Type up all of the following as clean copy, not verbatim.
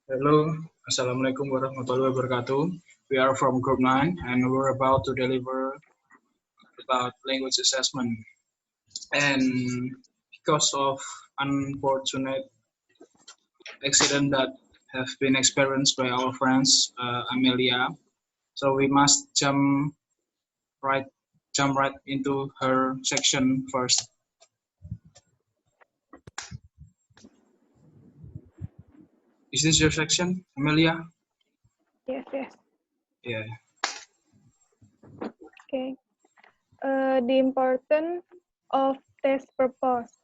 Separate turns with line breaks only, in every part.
Hello, Assalamualaikum warahmatullahi wabarakatuh. We are from Group 9 and we're about to deliver about language assessment. And because of unfortunate accident that have been experienced by our friends Amelia, so we must right jump right into her section first. Is this your section, Amelia?
Yes.
Yeah.
Okay. The importance of test purpose.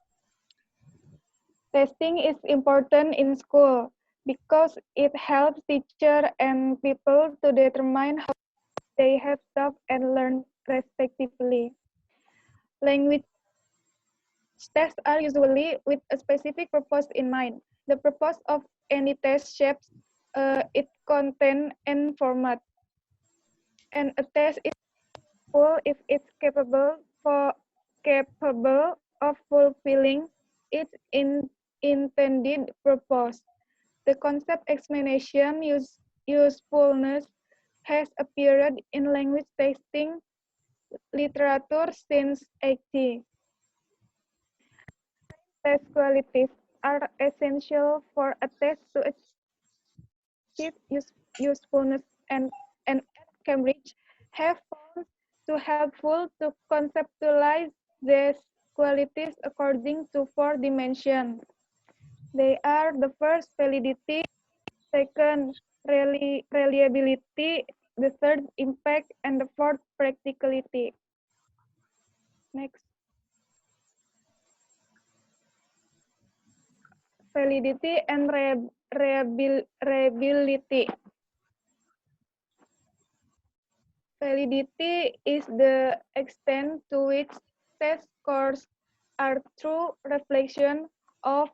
Testing is important in school because it helps teachers and people to determine how they have taught and learned respectively. Language tests are usually with a specific purpose in mind. The purpose of any test shapes its content and format. And a test is useful if it's capable of fulfilling its intended purpose. The concept explanation usefulness has appeared in language testing literature since 80. Test qualities are essential for a test to achieve usefulness and at Cambridge have found to helpful to conceptualize these qualities according to 4 dimensions. They are the first, validity; second, reliability; the third, impact; and the fourth, practicality. Next. Validity and reliability. Validity is the extent to which test scores are true reflection of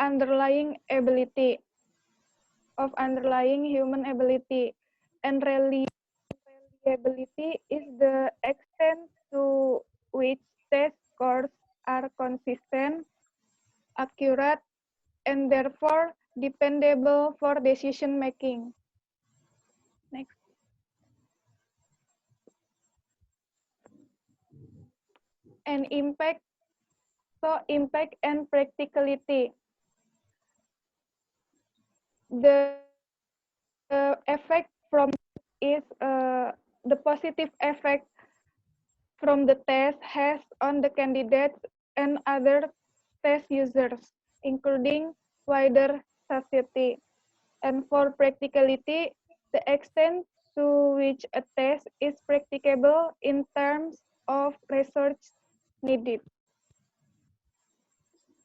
underlying human ability, and reliability is the extent to which test scores are consistent, accurate, and therefore dependable for decision making. Next. And impact. So impact and practicality. The effect from is the positive effect from the test has on the candidates and other test users, including wider society. And for practicality, the extent to which a test is practicable in terms of research needed.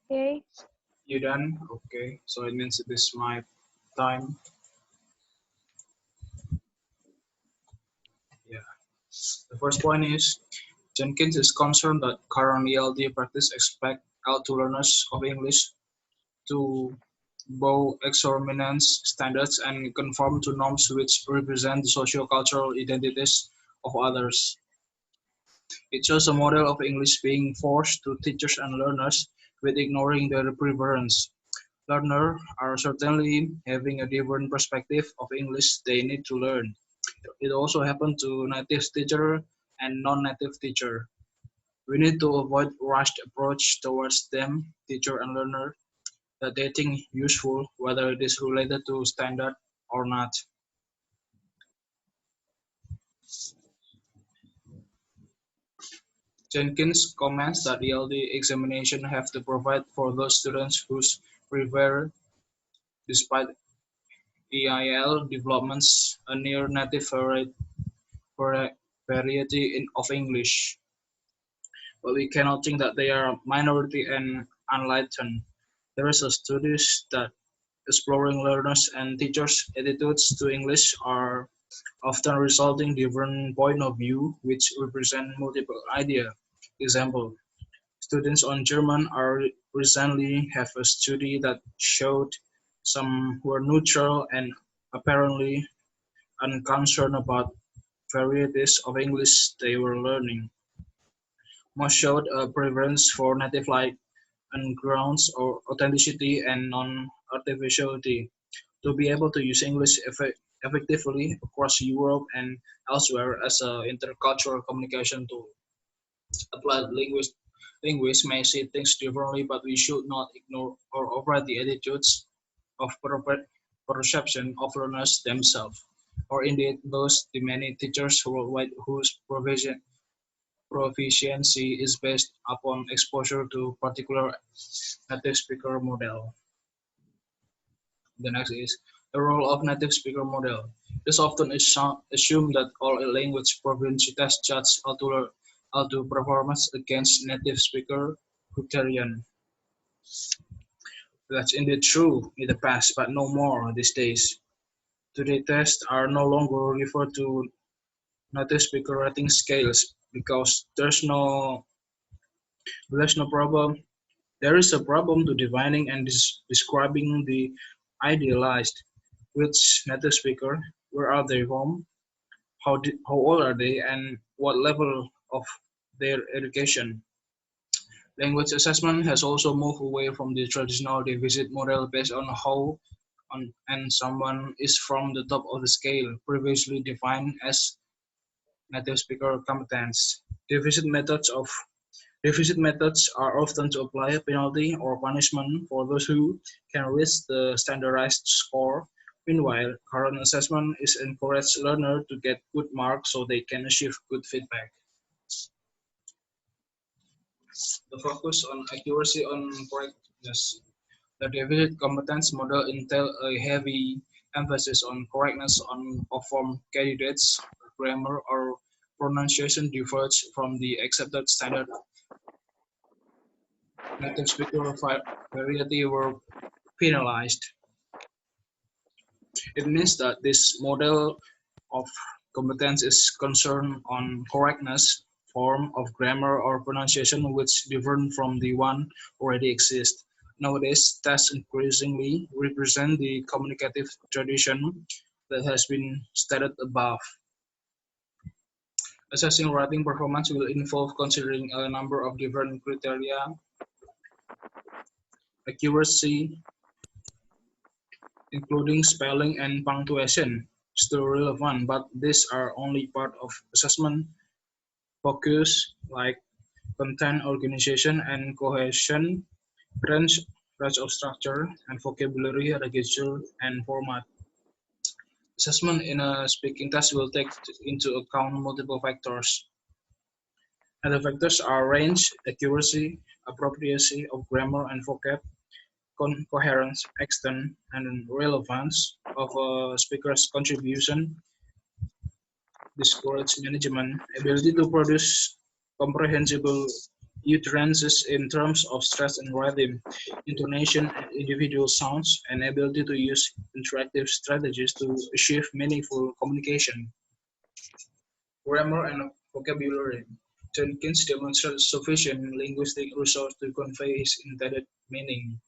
Okay.
You done? Okay. So it means it is my time. Yeah. The first point is Jenkins is concerned that current ELD practice expect L2 learners of English to bow exorbitant standards and conform to norms which represent the socio-cultural identities of others. It shows a model of English being forced to teachers and learners with ignoring their preference. Learners are certainly having a different perspective of English they need to learn. It also happens to native teacher and non-native teacher. We need to avoid rushed approach towards them, teacher and learner, that they think useful, whether it is related to standard or not. Jenkins comments that ELD examination have to provide for those students whose prefer, despite EIL developments, a near native variety of English. But we cannot think that they are minority and unenlightened. There is a studies that exploring learners and teachers' attitudes to English are often resulting different point of view which represent multiple idea. Example, students on German are recently have a study that showed some were neutral and apparently unconcerned about varieties of English they were learning. Most showed a preference for native like on grounds of authenticity and non-artificiality. To be able to use English effectively across Europe and elsewhere as an intercultural communication tool. Applied linguists may see things differently, but we should not ignore or override the attitudes of perception of learners themselves, or indeed those the many teachers worldwide whose proficiency is based upon exposure to particular native speaker model. The next is the role of native speaker model. It is often assumed that all language proficiency judge alto performance against native speaker criterion. That's indeed true in the past, but no more these days. Today tests are no longer referred to native speaker rating scales because there's no problem. There is a problem to defining and describing the idealized which native speaker, where are they from, how old are they, and what level of their education. Language assessment has also moved away from the traditional deficit model based on how and someone is from the top of the scale, previously defined as native speaker competence. Deficit methods are often to apply a penalty or punishment for those who can reach the standardized score. Meanwhile, current assessment is encourage learners to get good marks so they can achieve good feedback. The focus on accuracy on correctness. The deficit competence model entails a heavy emphasis on correctness of form candidates, grammar or pronunciation diverge from the accepted standard. Native speaker variety were penalized. It means that this model of competence is concerned on correctness, form of grammar or pronunciation which different from the one already exists. Nowadays, tests increasingly represent the communicative tradition that has been stated above. Assessing writing performance will involve considering a number of different criteria. Accuracy, including spelling and punctuation, still relevant, but these are only part of assessment focus like content organization and cohesion, range, range of structure, and vocabulary, register, and format. Assessment in a speaking test will take into account multiple factors. And the factors are range, accuracy, appropriacy of grammar and vocab, coherence, extent, and relevance of a speaker's contribution, discourage management, ability to produce comprehensible utterances in terms of stress and rhythm, intonation and individual sounds, and ability to use interactive strategies to achieve meaningful communication. Grammar and vocabulary. Jenkins demonstrates sufficient linguistic resource to convey his intended meaning.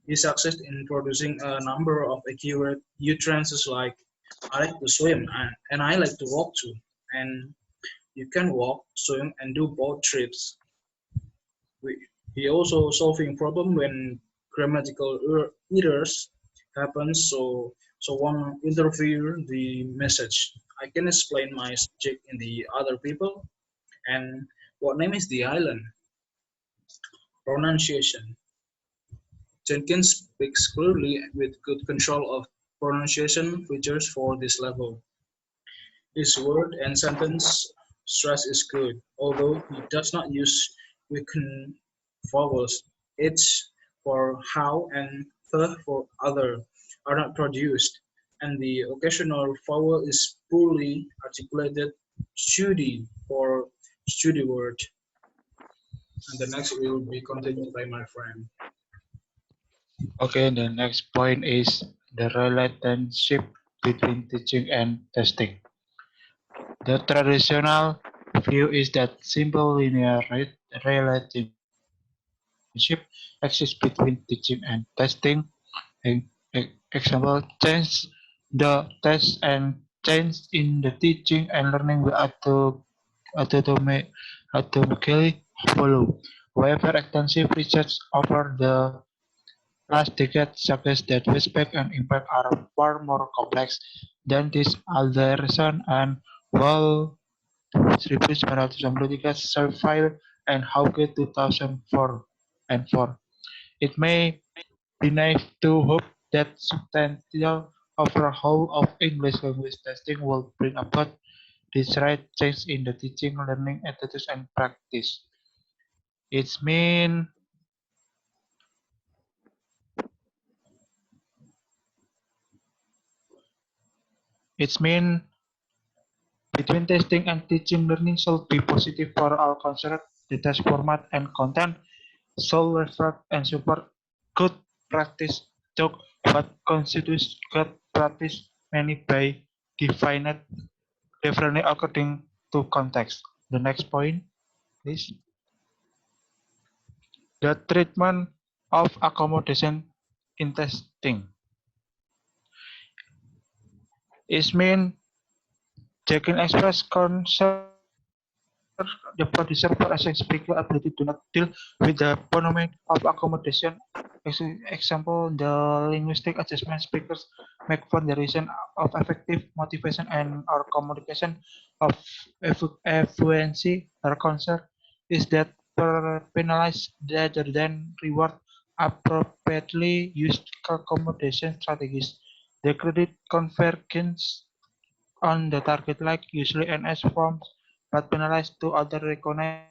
He succeeded in producing a number of accurate utterances like I like to swim and I like to walk too. And you can walk, swim, and do both trips. He also solving problem when grammatical errors happen. So one interfere the message. I can explain my subject in the other people. And what name is the island? Pronunciation. Jenkins speaks clearly with good control of pronunciation features for this level. His word and sentence stress is good, although he does not use weakened vowels. H for how and th for other are not produced, and the occasional vowel is poorly articulated. Studi for studi word. And the next will be continued by my friend.
Okay, the next point is the relationship between teaching and testing. The traditional view is that simple linear relationship exists between teaching and testing. Example, change the test and change in the teaching and learning will automatically follow. However, extensive research over the last decade suggests that respect and impact are far more complex than this allegation, and while 1993 survived and Hauke 2004 and 4. It may be naive to hope that substantial overhaul of English language testing will bring about this right change in the teaching, learning, attitudes, and practice. It's mean it's mean between testing and teaching learning should be positive for all concerned. The test format and content should reflect and support good practice. Took what constitutes good practice many by defined differently according to context. The next point is the treatment of accommodation in testing. Is mean Jacqueline expressed concern the producer for Asian speaker ability do not deal with the phenomenon of accommodation. Example, the linguistic adjustment speakers make for the reason of effective motivation and or communication of fluency. Her concern is that penalize rather than reward appropriately used accommodation strategies. The credit convergence on the target like usually NS forms, but penalized to other recognized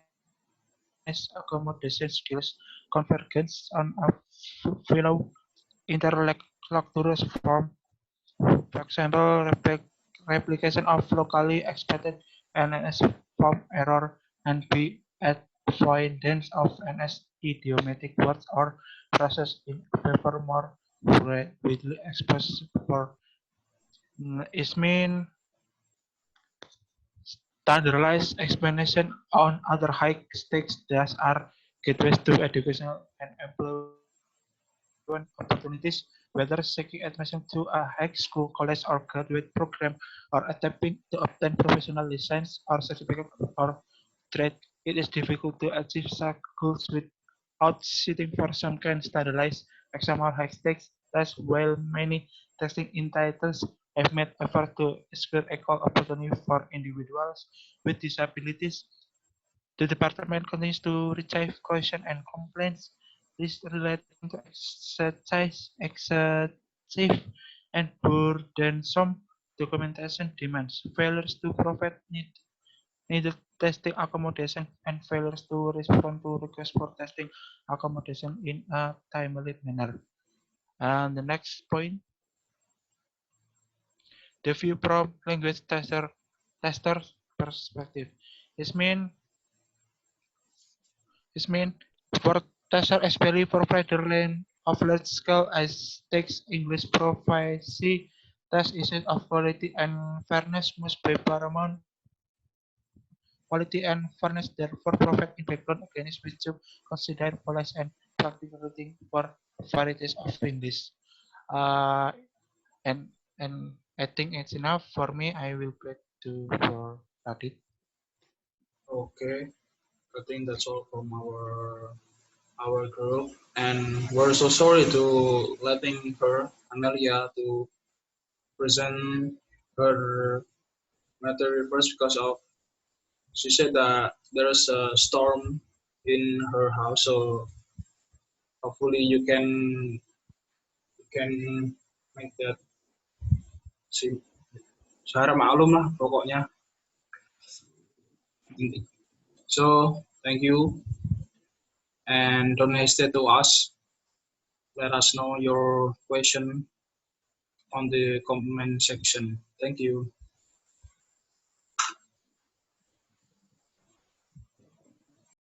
accommodation skills convergence on a fellow interlocutor's form. For example, replication of locally expected NS form error and B avoidance of NS idiomatic words or phrases in favor more widely expressed for is mean standardized explanation on other high-stakes tasks are gateways to educational and employment opportunities, whether seeking admission to a high school, college, or graduate program, or attempting to obtain professional license or certificate or trade. It is difficult to achieve such goals without sitting for some kind standardized example high-stakes tests, while many testing entitles have made effort to secure equal opportunity for individuals with disabilities. The department continues to receive questions and complaints relating to excessive and burdensome documentation demands, failures to provide needed testing accommodation, and failures to respond to requests for testing accommodation in a timely manner. And the next point, the view from language tester's perspective. Is mean is mean for tester, especially provider line of large scale as text English proficiency test issues of quality and fairness must be paramount. Quality and fairness therefore provide in background against which to consider policy and practicality for varieties of English. Uh, and I think it's enough for me. I will back to for Radit.
Okay, I think that's all from our group, and we're so sorry to letting her Amelia to present her matter first because of she said that there's a storm in her house, so hopefully you can make that. Si Sarah maklum lah pokoknya. So thank you, and don't hesitate to ask. Let us know your question on the comment section. Thank you.